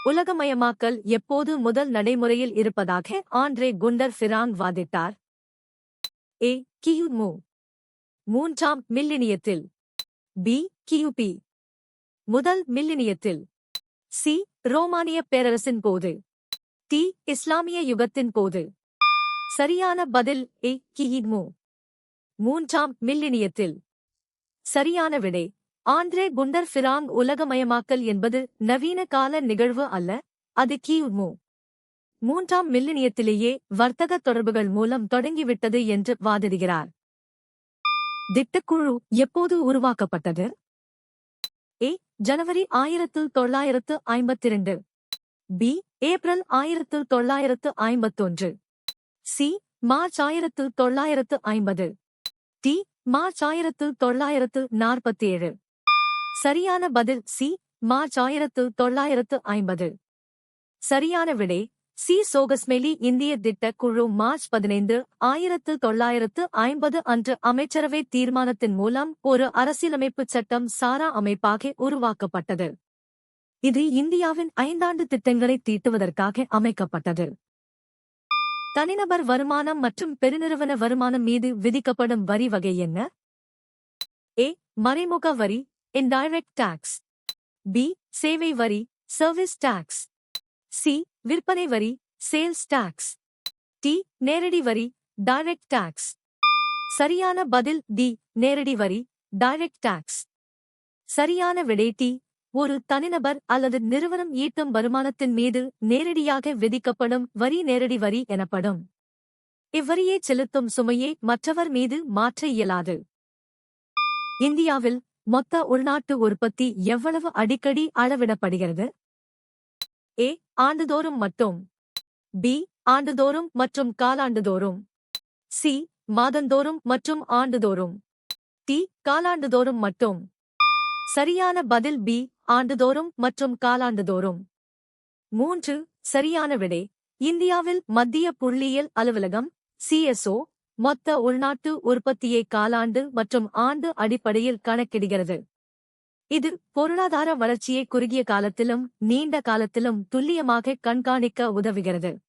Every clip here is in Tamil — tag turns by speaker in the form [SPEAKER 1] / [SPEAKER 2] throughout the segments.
[SPEAKER 1] உலகமயமாக்கல் எப்போது முதல் நடைமுறையில் இருப்பதாக ஆண்ட்ரே குண்டர் ஃபிராங் வாதிட்டார்? ஏ. கிமு 3ஆம் மில்லினியத்தில். பி. கிபி முதல் மில்லினியத்தில். சி. ரோமானிய பேரரசின் போது. டி. இஸ்லாமிய யுகத்தின் போது. சரியான பதில் ஏ. கிமு 3ஆம் மில்லினியத்தில். சரியான விடை. ஆண்ட்ரே குண்டர் ஃபிராங் உலகமயமாக்கல் என்பது நவீன கால நிகழ்வு அல்ல, அது கிமு 3ஆம் மில்லினியத்திலேயே வர்த்தக தொடர்புகள் மூலம் தொடங்கிவிட்டது என்று வாதிடுகிறார். திட்டக்குழு எப்போது உருவாக்கப்பட்டது? ஏ. ஜனவரி 1952. பி. ஏப்ரல் 1951. சி. மார்ச் 1950. டி. மார்ச் 1947. சரியான பதில் சி. மார்ச் 1950. சரியான விடை. சி. சோகஸ்மெலி இந்திய திட்டக் குழு மார்ச் 15, 1950 அன்று அமைச்சரவை தீர்மானத்தின் மூலம் ஒரு அரசியலமைப்புச் சட்டம் சாரா அமைப்பாக உருவாக்கப்பட்டது. இது இந்தியாவின் 5 ஆண்டு திட்டங்களை தீட்டுவதற்காக அமைக்கப்பட்டது. தனிநபர் வருமானம் மற்றும் பெருநிறுவன வருமானம் மீது விதிக்கப்படும் வரி வகை என்ன? ஏ. மறைமுக வரி இன்டைரக்ட் டாக்ஸ். பி. சேவை வரி சர்வீஸ் டாக்ஸ். சி. விற்பனை வரி சேல்ஸ் டாக்ஸ். டி. நேரடி வரி டைரக்ட் டாக்ஸ். சரியான பதில் டி. நேரடி வரி டைரக்ட் டாக்ஸ். சரியான விடை டி. ஒரு தனிநபர் அல்லது நிறுவனம் ஈட்டும் வருமானத்தின் மீது நேரடியாக விதிக்கப்படும் வரி நேரடி வரி எனப்படும். இவ்வரியை செலுத்தும் சுமையை மற்றவர் மீது மாற்ற இயலாது. இந்தியாவில் மொத்த உள்நாட்டு உற்பத்தி எவ்வளவு அடிக்கடி அளவிடப்படுகிறது? ஏ. ஆண்டுதோறும் மட்டும். பி. ஆண்டுதோறும் மற்றும் காலாண்டுதோறும். சி. மாதந்தோறும் மற்றும் ஆண்டுதோறும். டி. காலாண்டுதோறும் மட்டும். சரியான பதில் பி. ஆண்டுதோறும் மற்றும் காலாண்டுதோறும். 3. சரியான விடை. இந்தியாவில் மத்திய புள்ளியியல் அலுவலகம் CSO மொத்த உள்நாட்டு உற்பத்தியை காலாண்டு மற்றும் ஆண்டு அடிப்படையில் கணக்கிடுகிறது. இது பொருளாதார வளர்ச்சியை குறுகிய காலத்திலும் நீண்ட காலத்திலும் துல்லியமாக கண்காணிக்க உதவுகிறது.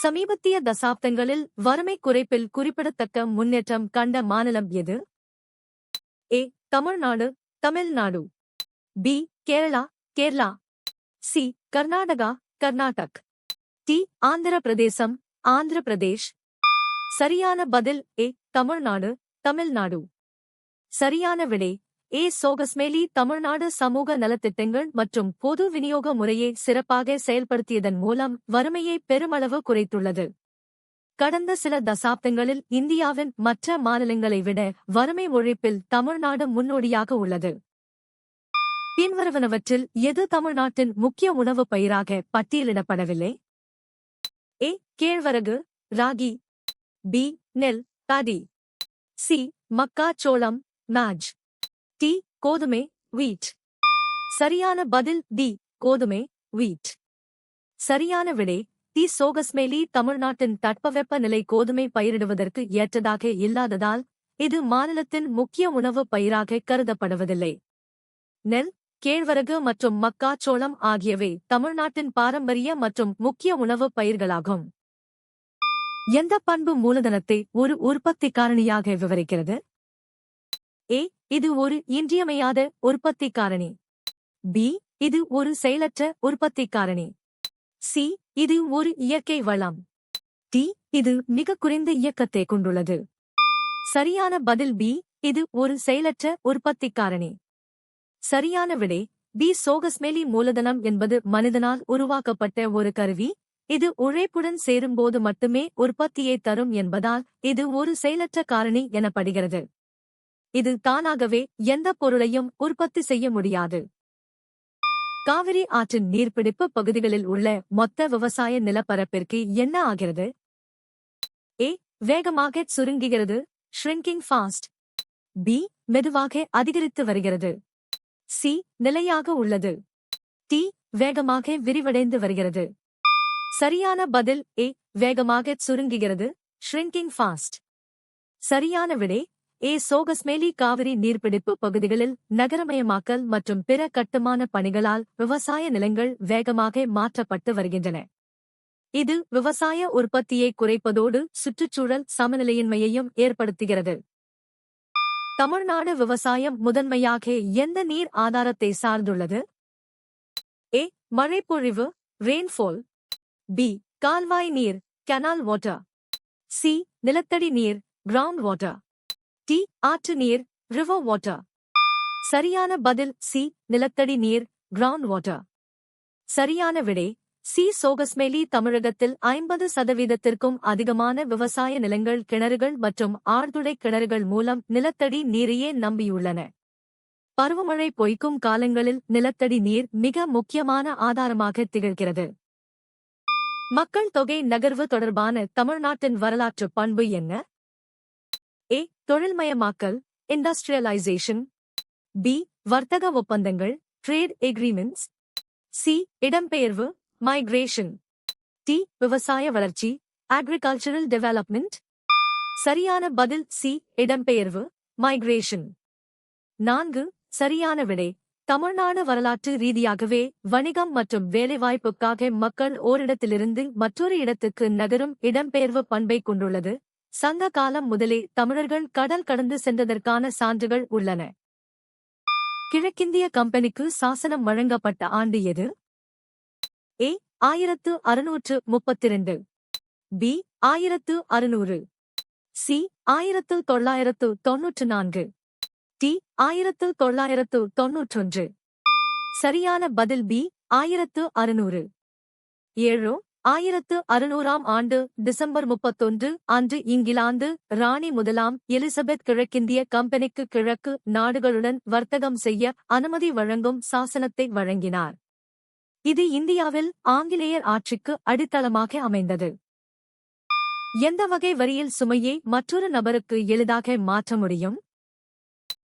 [SPEAKER 1] சமீபத்திய தசாப்தங்களில் வறுமை குறைப்பில் குறிப்பிடத்தக்க முன்னேற்றம் கண்ட மாநிலம் எது? A. Tamil Nadu Tamil Nadu. B. Kerala Kerala. C. Karnataka Karnataka. D. Andhra பிரதேசம் ஆந்திர பிரதேஷ். சரியான பதில் ஏ. தமிழ்நாடு தமிழ்நாடு. சரியான விடை ஏ. சோகஸ்மெலி தமிழ்நாடு சமூக நலத்திட்டங்கள் மற்றும் பொது விநியோக முறையை சிறப்பாக செயல்படுத்தியதன் மூலம் வறுமையை பெருமளவு குறைத்துள்ளது. கடந்த சில தசாப்தங்களில் இந்தியாவின் மற்ற மாநிலங்களை விட வறுமை ஒழிப்பில் தமிழ்நாடு முன்னோடியாக உள்ளது. பின்வருவனவற்றில் எது தமிழ்நாட்டின் முக்கிய உணவுப் பயிராக பட்டியலிடப்படவில்லை? ஏ. கேழ்வரகு ராகி. பி. நெல் பாடி. சி. மக்காச்சோளம் மேஜ். டி. கோதுமை வீட். சரியான பதில் டி. கோதுமை வீட். சரியான விடை டி. சோகஸ்மெலி தமிழ்நாட்டின் தட்பவெப்பநிலை கோதுமை பயிரிடுவதற்கு ஏற்றதாக இல்லாததால் இது மாநிலத்தின் முக்கிய உணவுப் பயிராக கருதப்படுவதில்லை. நெல் கேழ்வரகு மற்றும் மக்காச்சோளம் ஆகியவை தமிழ்நாட்டின் பாரம்பரிய மற்றும் முக்கிய உணவுப் பயிர்களாகும். எந்த பண்பு மூலதனத்தை ஒரு உற்பத்தி காரணியாக விவரிக்கிறது? ஏ. இது ஒரு இன்றியமையாத உற்பத்தி காரணி. பி. இது ஒரு செயலற்ற உற்பத்தி காரணி. சி. இது ஒரு இயற்கை வளம். டி. இது மிக குறைந்த இயக்கத்தை கொண்டுள்ளது. சரியான பதில் பி. இது ஒரு செயலற்ற உற்பத்தி காரணி. சரியான விடை பி. சோகஸ்மெலி மூலதனம் என்பது மனிதனால் உருவாக்கப்பட்ட ஒரு கருவி. இது உழைப்புடன் சேரும்போது மட்டுமே உற்பத்தியை தரும் என்பதால் இது ஒரு செயலற்ற காரணி எனப்படுகிறது. இது தானாகவே எந்த பொருளையும் உற்பத்தி செய்ய முடியாது. காவிரி ஆற்றின் நீர்பிடிப்பு பகுதிகளில் உள்ள மொத்த விவசாய நிலப்பரப்பிற்கு என்ன ஆகிறது? ஏ. வேகமாக சுருங்குகிறது ஷ்ரிங்கிங் ஃபாஸ்ட். பி. மெதுவாக அதிகரித்து வருகிறது. சி. நிலையாக உள்ளது. டி. வேகமாக விரிவடைந்து வருகிறது. சரியான பதில் ஏ. வேகமாக சுருங்குகிறது ஷ்ரிங்கிங் ஃபாஸ்ட். சரியான விடை சோகஸ்மேலி காவிரி நீர்பிடிப்பு பகுதிகளில் நகரமயமாக்கல் மற்றும் பிற கட்டுமான பணிகளால் விவசாய நிலங்கள் வேகமாக மாற்றப்பட்டு வருகின்றன. இது விவசாய உற்பத்தியை குறைப்பதோடு சுற்றுச்சூழல் சமநிலையின்மையையும் ஏற்படுத்துகிறது. தமிழ்நாடு விவசாயம் முதன்மையாக எந்த நீர் ஆதாரத்தை சார்ந்துள்ளது? ஏ. மழைப்பொழிவு ரெயின்ஃபால். பி. கால்வாய் நீர் கனால் வாட்டர். சி. நிலத்தடி நீர் கிரவுண்ட் வாட்டர். டி. ஆற்று நீர் ரிவர் வாட்டர். சரியான பதில் சி. நிலத்தடி நீர் கிரவுண்ட் வாட்டர். சரியான விடை சி. சோகஸ்மேலி தமிழகத்தில் 50% அதிகமான விவசாய நிலங்கள் கிணறுகள் மற்றும் ஆழ்துளை கிணறுகள் மூலம் நிலத்தடி நீரையே நம்பியுள்ளன. பருவமழை பொய்க்கும் காலங்களில் நிலத்தடி நீர் மிக முக்கியமான ஆதாரமாக திகழ்கிறது. மக்கள் தொகை நகர்வு தொடர்பான தமிழ்நாட்டின் வரலாற்று பண்பு என்ன? ஏ. தொழில்மயமாக்கல் இண்டஸ்ட்ரியலைசேஷன். பி. வர்த்தக ஒப்பந்தங்கள் ட்ரேட் எக்ரீமெண்ட்ஸ். சி. இடம்பெயர்வு மைக்ரேஷன். டி. விவசாய வளர்ச்சி அக்ரிகல்ச்சரல் டெவலப்மெண்ட். சரியான பதில் சி. இடம்பெயர்வு மைக்ரேஷன். 4. சரியான விடை தமிழ்நாடு வரலாற்று ரீதியாகவே வணிகம் மற்றும் வேலைவாய்ப்புக்காக மக்கள் ஓரிடத்திலிருந்து மற்றொரு இடத்துக்கு நகரும் இடம்பெயர்வு பண்பை கொண்டுள்ளது. சங்க காலம் முதலே தமிழர்கள் கடல் கடந்து சென்றதற்கான சான்றுகள் உள்ளன. கிழக்கிந்திய கம்பெனிக்கு சாசனம் வழங்கப்பட்ட ஆண்டு எது? ஏ. 1632. பி. 1600. சி. 1994. டி. 1991. சரியான பதில் பி. 1600. 7. 1600ஆம் ஆண்டு டிசம்பர் 31 அன்று இங்கிலாந்து ராணி முதலாம் எலிசபெத் கிழக்கிந்திய கம்பெனிக்கு கிழக்கு நாடுகளுடன் வர்த்தகம் செய்ய அனுமதி வழங்கும் சாசனத்தை வழங்கினார். இது இந்தியாவில் ஆங்கிலேயர் ஆட்சிக்கு அடித்தளமாக அமைந்தது. எந்த வகை வரியில் சுமையை மற்றொரு நபருக்கு எளிதாக மாற்ற முடியும்?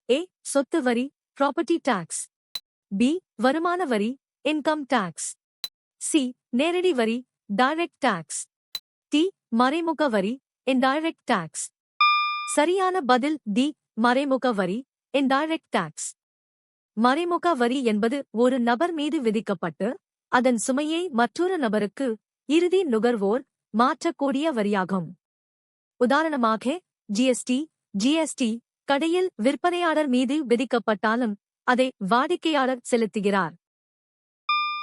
[SPEAKER 1] ஏ. சொத்து வரி ப்ராப்பர்ட்டி டாக்ஸ். பி. வருமான வரி இன்கம் டாக்ஸ். சி. நேரடி வரி டைரக்ட் டாக்ஸ். டி. மறைமுக வரி இன்டைரக்ட் டாக்ஸ். சரியான பதில் டி. மறைமுக வரி இன்டைரக்ட் டாக்ஸ். மறைமுக வரி என்பது ஒரு நபர் மீது விதிக்கப்பட்டு அதன் சுமையை மற்றொரு நபருக்கு இறுதி நுகர்வோர் மாற்றக்கூடிய வரியாகும். உதாரணமாக ஜிஎஸ்டி கடையில் விற்பனையாளர் மீது விதிக்கப்பட்டாலும் அதை வாடிக்கையாளர் செலுத்துகிறார்.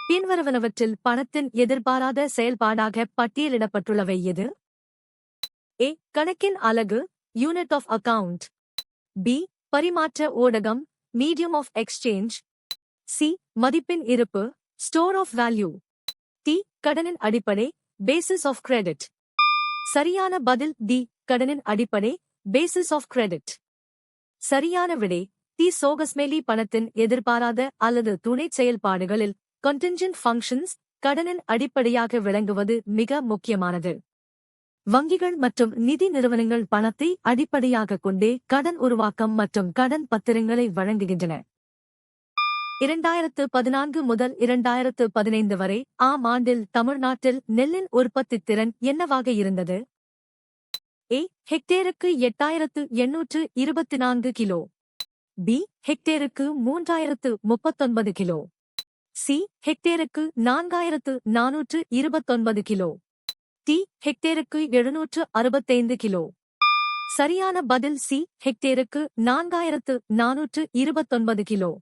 [SPEAKER 1] பின்வருவனவற்றில் பணத்தின் எதிர்பாராத செயல்பாடாக பட்டியலிடப்பட்டுள்ளவை எது? ஏ. கணக்கின் அலகு யூனிட் ஆஃப் அக்கவுண்ட். பி. பரிமாற்ற ஊடகம் மீடியம் ஆஃப் எக்ஸ்சேஞ்ச். சி. மதிப்பின் இருப்பு ஸ்டோர் ஆஃப் வேல்யூ. டி. கடனின் அடிப்படை பேசிஸ் ஆஃப் கிரெடிட். சரியான பதில் டி. கடனின் அடிப்படை பேசிஸ் ஆஃப் கிரெடிட். சரியான விடை டி. சோகஸ்மேலி பணத்தின் எதிர்பாராத அல்லது துணை செயல்பாடுகளில் contingent functions கடனின் அடிப்படையாக விளங்குவது மிக முக்கியமானது. வங்கிகள் மற்றும் நிதி நிறுவனங்கள் பணத்தை அடிப்படையாகக் கொண்டே கடன் உருவாக்கம் மற்றும் கடன் பத்திரங்களை வழங்குகின்றன. 2014 முதல் 2015 வரை ஆம் ஆண்டில் தமிழ்நாட்டில் நெல்லின் உற்பத்தித் திறன் என்னவாக இருந்தது? ஏ. ஹெக்டேருக்கு 8824 கிலோ. பி. ஹெக்டேருக்கு 3039 கிலோ. சி. ஹெக்டேருக்கு 4429 கிலோ. டி. ஹெக்டேருக்கு 765 கிலோ. சரியான பதில் சி. ஹெக்டேருக்கு 4429 கிலோ.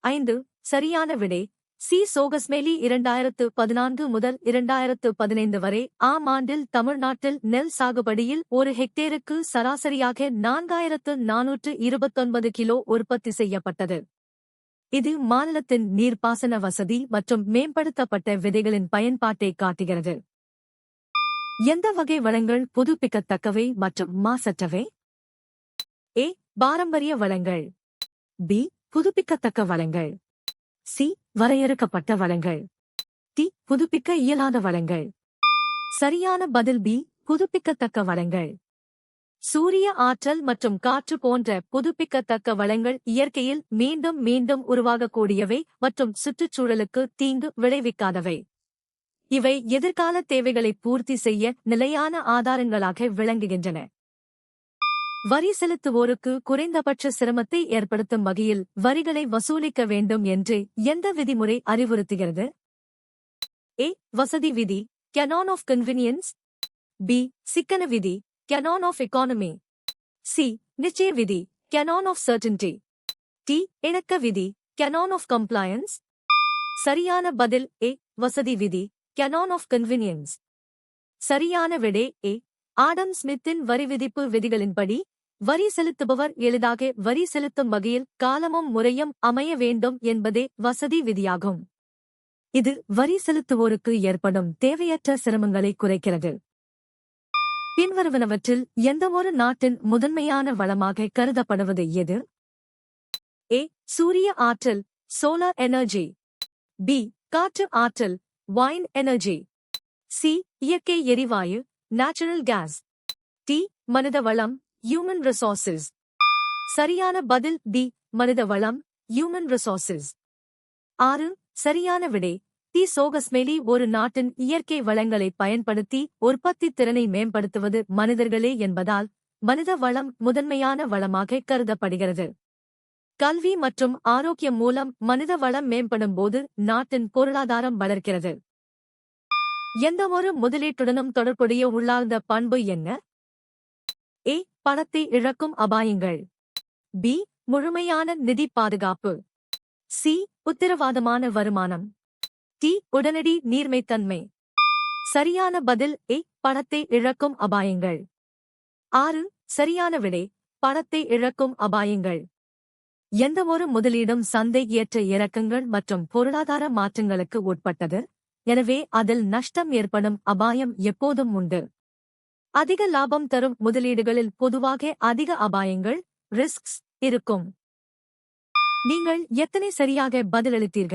[SPEAKER 1] 5. சரியான விடை சி. சோகஸ்மேலி 2014 முதல் 2015 வரை ஆம் ஆண்டில் தமிழ்நாட்டில் நெல் சாகுபடியில் ஒரு ஹெக்டேருக்கு சராசரியாக 4429 கிலோ உற்பத்தி செய்யப்பட்டது. இது மாநிலத்தின் நீர்ப்பாசன வசதி மற்றும் மேம்படுத்தப்பட்ட விதைகளின் பயன்பாட்டை காட்டுகிறது. எந்த வகை வளங்கள் புதுப்பிக்கத்தக்கவை மற்றும் மாசற்றவை? ஏ. பாரம்பரிய வளங்கள். பி. புதுப்பிக்கத்தக்க வளங்கள். சி. வரையறுக்கப்பட்ட வளங்கள். டி. புதுப்பிக்க இயலாத வளங்கள். சரியான பதில் பி. புதுப்பிக்கத்தக்க வளங்கள். சூரிய ஆற்றல் மற்றும் காற்று போன்ற புதுப்பிக்கத்தக்க வளங்கள் இயற்கையில் மீண்டும் மீண்டும் உருவாகக்கூடியவை மற்றும் சுற்றுச்சூழலுக்கு தீங்கு விளைவிக்காதவை. இவை எதிர்கால தேவைகளை பூர்த்தி செய்ய நிலையான ஆதாரங்களாக விளங்குகின்றன. வரி செலுத்துவோருக்கு குறைந்தபட்ச சிரமத்தை ஏற்படுத்தும் வகையில் வரிகளை வசூலிக்க வேண்டும் என்று எந்த விதிமுறை அறிவுறுத்துகிறது? ஏ. வசதி விதி, கேனான் ஆஃப் கன்வீனியன்ஸ். பி. சிக்கன விதி, கேனான் ஆஃப் எக்கானமி. சி. நிச்சய விதி, கேனான் ஆஃப் சர்டன்டி. டி. இணக்க விதி, கேனான் ஆஃப் கம்ப்ளையன்ஸ். சரியான பதில் ஏ. வசதி விதி, கேனான் ஆஃப் கன்வீனியன்ஸ். சரியான விடை ஏ. ஆடம் ஸ்மித்தின் வரி விதிப்பு விதிகளின்படி வரி செலுத்துபவர் எளிதாக வரி செலுத்தும் வகையில் காலமும் முறையும் அமைய வேண்டும் என்பதே வசதி விதியாகும். இது வரி செலுத்துவோருக்கு ஏற்படும் தேவையற்ற சிரமங்களை குறைக்கிறது. பின்வருவனவற்றில் எந்தவொரு நாட்டின் முதன்மையான வளமாக கருதப்படுவது எது? ஏ. சூரிய ஆற்றல், சோலார் எனர்ஜி. பி. காற்று ஆற்றல், வைண்ட் எனர்ஜி. சி. இயற்கை எரிவாயு, நேச்சுரல் கேஸ். டி. மனித வளம், ஹியூமன் ரிசோர்சஸ். சரியான பதில் டி. மனித வளம், ஹியூமன் ரிசோர்சஸ். 6. சரியான விடை டி. சோகஸ்மெலி ஒரு நாட்டின் இயற்கை வளங்களை பயன்படுத்தி உற்பத்தி திறனை மேம்படுத்துவது மனிதர்களே என்பதால் மனித வளம் முதன்மையான வளமாக கருதப்படுகிறது. கல்வி மற்றும் ஆரோக்கியம் மூலம் மனித வளம் மேம்படும் போது நாட்டின் பொருளாதாரம் வளர்க்கிறது. எந்தவொரு முதலீட்டுடனும் தொடர்புடைய உள்ளார்ந்த பண்பு என்ன? ஏ. பணத்தை இழக்கும் அபாயங்கள். பி. முழுமையான நிதி பாதுகாப்பு. சி. உத்தரவாதமான வருமானம். டி. உடனடி நீர்மைத்தன்மை. சரியான பதில் ஏ. பணத்தை இழக்கும் அபாயங்கள். 6. சரியான விடை பணத்தை இழக்கும் அபாயங்கள். எந்தவொரு முதலீடும் சந்தை ஏற்ற இறக்கங்கள் மற்றும் பொருளாதார மாற்றங்களுக்கு உட்பட்டது, எனவே அதில் நஷ்டம் ஏற்படும் அபாயம் எப்போதும் உண்டு. அதிக லாபம் தரும் முதலீடுகளில் பொதுவாக அதிக அபாயங்கள், ரிஸ்க்ஸ் இருக்கும். நீங்கள் எத்தனை சரியாக பதிலளித்தீர்கள்?